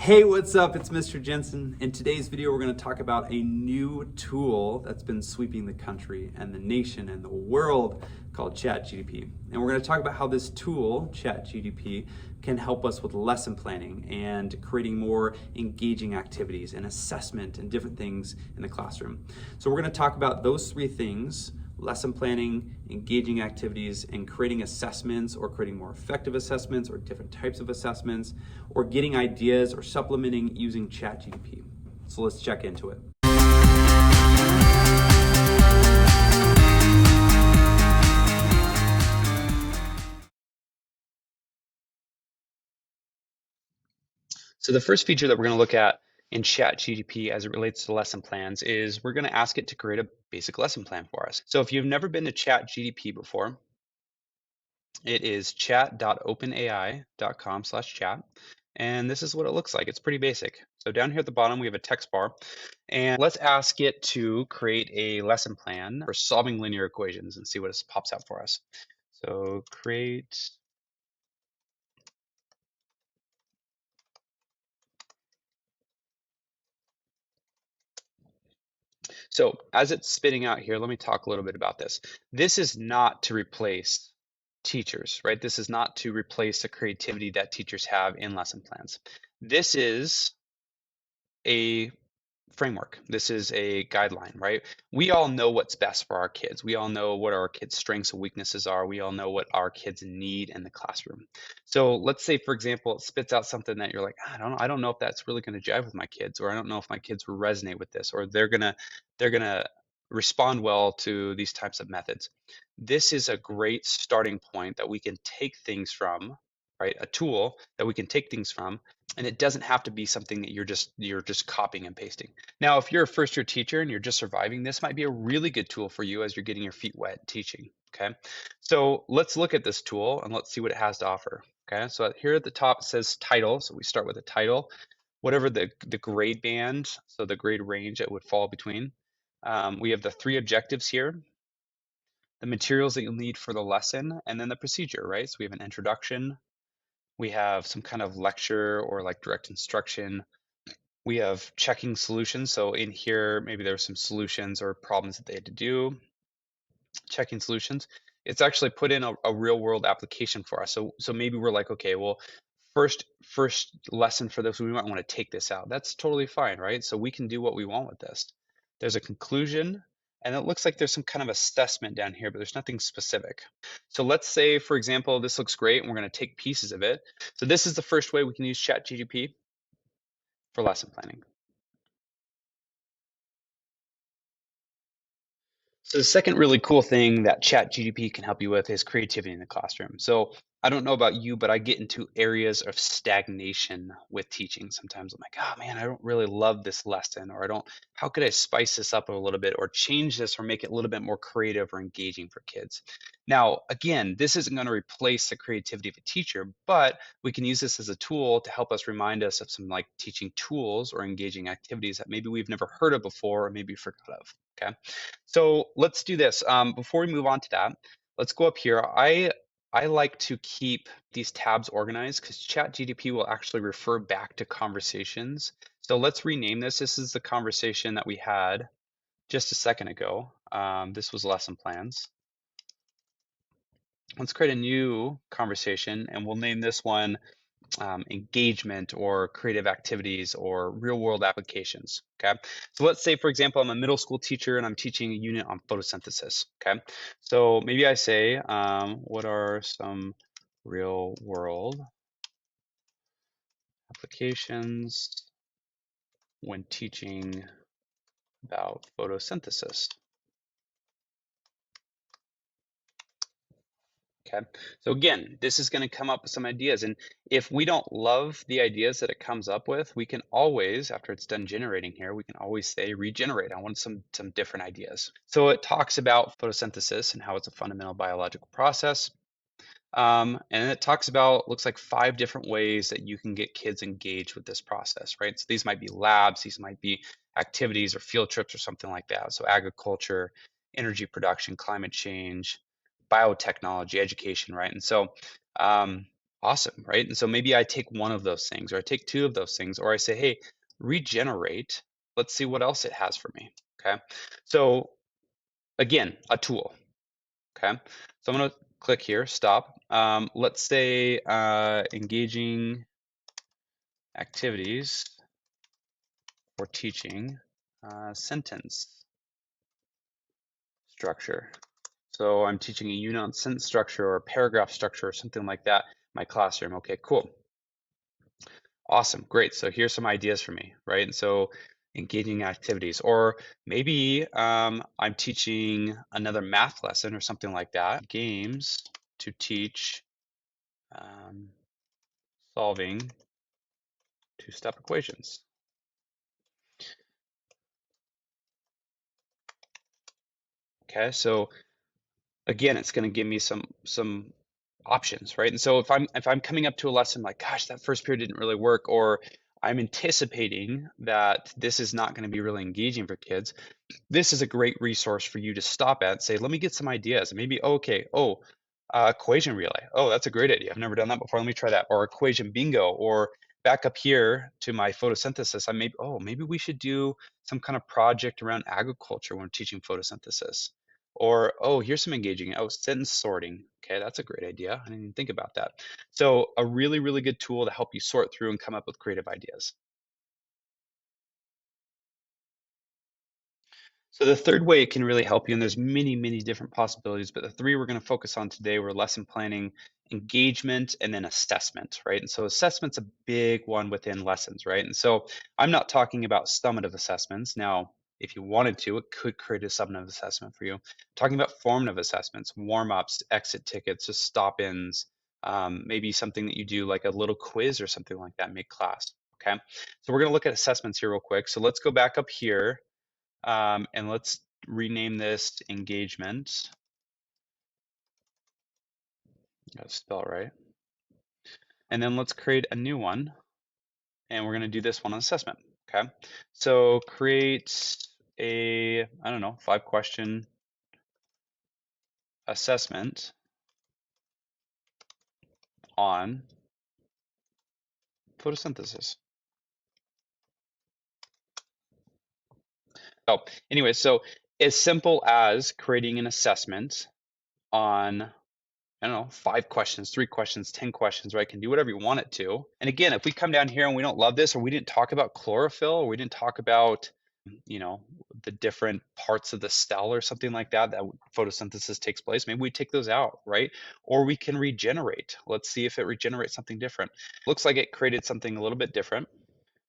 Hey, what's up? It's Mr. Jensen. In today's video, we're going to talk about a new tool that's been sweeping the country and the nation and the world called ChatGPT. And we're going to talk about how this tool, ChatGPT, can help us with lesson planning and creating more engaging activities and assessment and different things in the classroom. So we're going to talk about those three things: lesson planning, engaging activities, and creating assessments or creating more effective assessments or different types of assessments, or getting ideas or supplementing using ChatGPT. So let's check into it. So the first feature that we're going to look at in ChatGPT as it relates to lesson plans is we're going to ask it to create a basic lesson plan for us. So if you've never been to ChatGPT before, it is chat.openai.com/chat. And this is what it looks like. It's pretty basic. So down here at the bottom, we have a text bar. And let's ask it to create a lesson plan for solving linear equations and see what it pops out for us. So create. So as it's spitting out here, let me talk a little bit about this. This is not to replace teachers, right? This is not to replace the creativity that teachers have in lesson plans. This is a framework. This is a guideline, right? We all know what's best for our kids. We all know what our kids' strengths and weaknesses are. We all know what our kids need in the classroom. So let's say, for example, it spits out something that you're like, I don't know if that's really going to jive with my kids, or I don't know if my kids will resonate with this, or they're gonna respond well to these types of methods. This is a great starting point that we can take things from, right? A tool that we can take things from, and it doesn't have to be something that you're just copying and pasting. Now, if you're a first year teacher and you're just surviving, this might be a really good tool for you as you're getting your feet wet teaching. Okay, so let's look at this tool and let's see what it has to offer. Okay, so here at the top it says title, so we start with a title, whatever the grade band, so the grade range it would fall between. We have the 3 objectives here, the materials that you'll need for the lesson, and then the procedure, right? So we have an introduction, we have some kind of lecture or like direct instruction. We have checking solutions. So in here, maybe there's some solutions or problems that they had to do. Checking solutions. It's actually put in a real world application for us. So maybe we're like, okay, well, first lesson for this, we might want to take this out. That's totally fine, right? So we can do what we want with this. There's a conclusion, and it looks like there's some kind of assessment down here, but there's nothing specific. So let's say, for example, this looks great, and we're going to take pieces of it. So this is the first way we can use ChatGPT for lesson planning. So the second really cool thing that ChatGPT can help you with is creativity in the classroom. So I don't know about you, but I get into areas of stagnation with teaching. Sometimes I'm like, oh man, I don't really love this lesson, or how could I spice this up a little bit or change this or make it a little bit more creative or engaging for kids? Now, again, this isn't going to replace the creativity of a teacher, but we can use this as a tool to help us remind us of some like teaching tools or engaging activities that maybe we've never heard of before or maybe forgot of. Okay. So let's do this. Before we move on to that, let's go up here. I like to keep these tabs organized because ChatGPT will actually refer back to conversations. So let's rename this. This is the conversation that we had just a second ago. This was lesson plans. Let's create a new conversation, and we'll name this one engagement or creative activities or real world applications. Okay. So let's say, for example, I'm a middle school teacher and I'm teaching a unit on photosynthesis. Okay. So maybe I say, what are some real world applications when teaching about photosynthesis? Okay, so again, this is going to come up with some ideas. And if we don't love the ideas that it comes up with, we can always, after it's done generating here, we can always say regenerate. I want some different ideas. So it talks about photosynthesis and how it's a fundamental biological process. And it talks about, looks like 5 different ways that you can get kids engaged with this process, right? So these might be labs, these might be activities or field trips or something like that. So agriculture, energy production, climate change, biotechnology, education, right? And so Awesome, right? And so maybe I take one of those things, or I take two of those things, or I say, hey, regenerate. Let's see what else it has for me. Okay. So again, a tool. Okay. So I'm going to click here, stop. Let's say engaging activities for teaching sentence structure. So I'm teaching a unit on sentence structure or paragraph structure or something like that in my classroom. Okay, cool. Awesome, great. So here's some ideas for me, right? And so engaging activities, or maybe I'm teaching another math lesson or something like that. Games to teach um, solving two-step equations. Okay, so again, it's going to give me some options, right? And so if I'm coming up to a lesson like, gosh, that first period didn't really work, or I'm anticipating that this is not going to be really engaging for kids, this is a great resource for you to stop at and say, let me get some ideas. And maybe, okay, equation relay. Oh, that's a great idea. I've never done that before. Let me try that. Or equation bingo. Or back up here to my photosynthesis, maybe we should do some kind of project around agriculture when we're teaching photosynthesis. Or, oh, here's some engaging. Oh, sentence sorting. Okay, that's a great idea. I didn't even think about that. So a really, really good tool to help you sort through and come up with creative ideas. So the third way it can really help you, and there's many, many different possibilities, but the three we're going to focus on today were lesson planning, engagement, and then assessment, right? And so assessment's a big one within lessons, right? And so I'm not talking about summative assessments. Now, if you wanted to, it could create a summative assessment for you. I'm talking about formative assessments, warm-ups, exit tickets, just stop-ins, maybe something that you do like a little quiz or something like that mid-class, okay? So we're going to look at assessments here real quick. So let's go back up here and let's rename this engagement. Gotta spell it right. And then let's create a new one. And we're going to do this one on assessment. Okay. So create I don't know, 5-question assessment on photosynthesis. Oh, anyway, so as simple as creating an assessment on I don't know, 5 questions, 3 questions, 10 questions, right? Can do whatever you want it to. And again, if we come down here and we don't love this, or we didn't talk about chlorophyll, or we didn't talk about, you know, the different parts of the cell or something like that, that photosynthesis takes place, maybe we take those out, right? Or we can regenerate. Let's see if it regenerates something different. Looks like it created something a little bit different.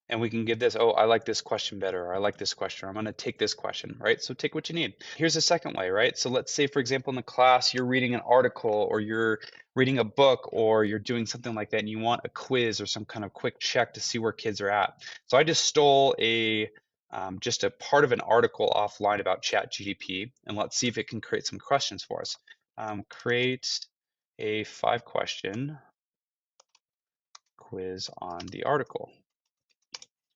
And we can give this, oh, I like this question better, or I like this question, or I'm going to take this question, right? So take what you need. Here's a second way, right? So let's say, for example, in the class, you're reading an article, or you're reading a book, or you're doing something like that, and you want a quiz or some kind of quick check to see where kids are at. So I just stole just a part of an article offline about ChatGPT, and let's see if it can create some questions for us. Create a 5-question quiz on the article.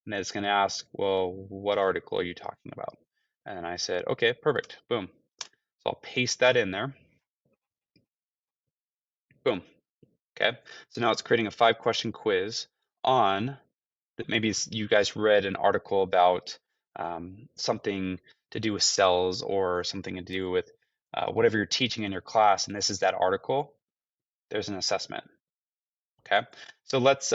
And it's going to ask, well, what article are you talking about? And I said, okay, perfect. Boom. So I'll paste that in there. Boom. Okay. So now it's creating a 5-question quiz on that. Maybe you guys read an article about something to do with cells or something to do with whatever you're teaching in your class. And this is that article. There's an assessment. Okay, so let's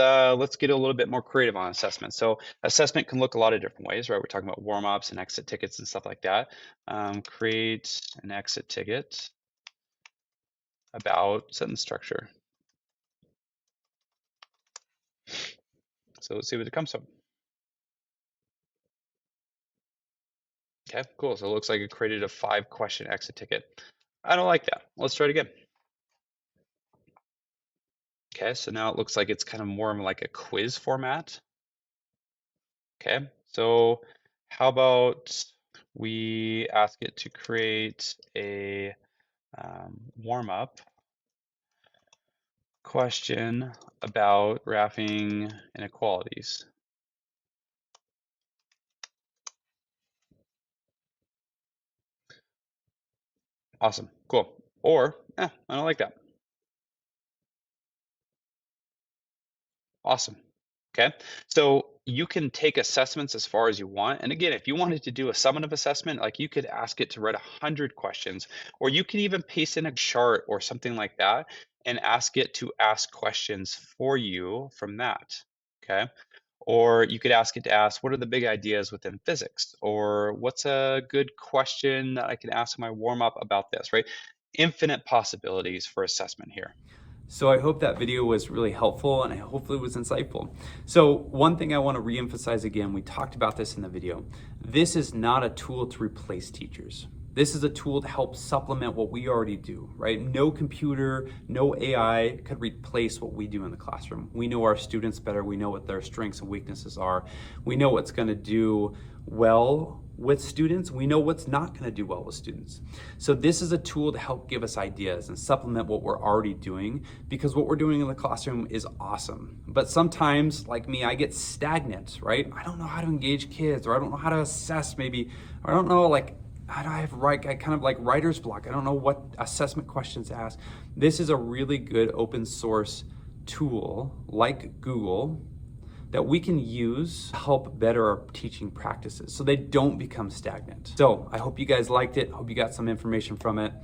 get a little bit more creative on assessment. So assessment can look a lot of different ways, right? We're talking about warm-ups and exit tickets and stuff like that. Create an exit ticket about sentence structure. So let's see what it comes from. Okay, cool. So it looks like it created a 5-question exit ticket. I don't like that. Let's try it again. Okay, so now it looks like it's kind of more like a quiz format. Okay, so how about we ask it to create a warm-up question about graphing inequalities. Awesome, cool. Or, I don't like that. Awesome. Okay. So you can take assessments as far as you want. And again, if you wanted to do a summative assessment, like you could ask it to write 100 questions, or you can even paste in a chart or something like that and ask it to ask questions for you from that. Okay. Or you could ask it to ask, what are the big ideas within physics? Or what's a good question that I can ask my warm up about this, right? Infinite possibilities for assessment here. So I hope that video was really helpful and I hopefully was insightful. So one thing I want to reemphasize again, we talked about this in the video. This is not a tool to replace teachers. This is a tool to help supplement what we already do, right? No computer, no AI could replace what we do in the classroom. We know our students better. We know what their strengths and weaknesses are. We know what's going to do well with students. We know what's not going to do well with students. So this is a tool to help give us ideas and supplement what we're already doing, because what we're doing in the classroom is awesome. But sometimes, like me, I get stagnant, right? I don't know how to engage kids, or I don't know how to assess maybe, or I don't know, like, I kind of like writer's block. I don't know what assessment questions to ask. This is a really good open source tool like Google that we can use to help better our teaching practices so they don't become stagnant. So I hope you guys liked it. Hope you got some information from it.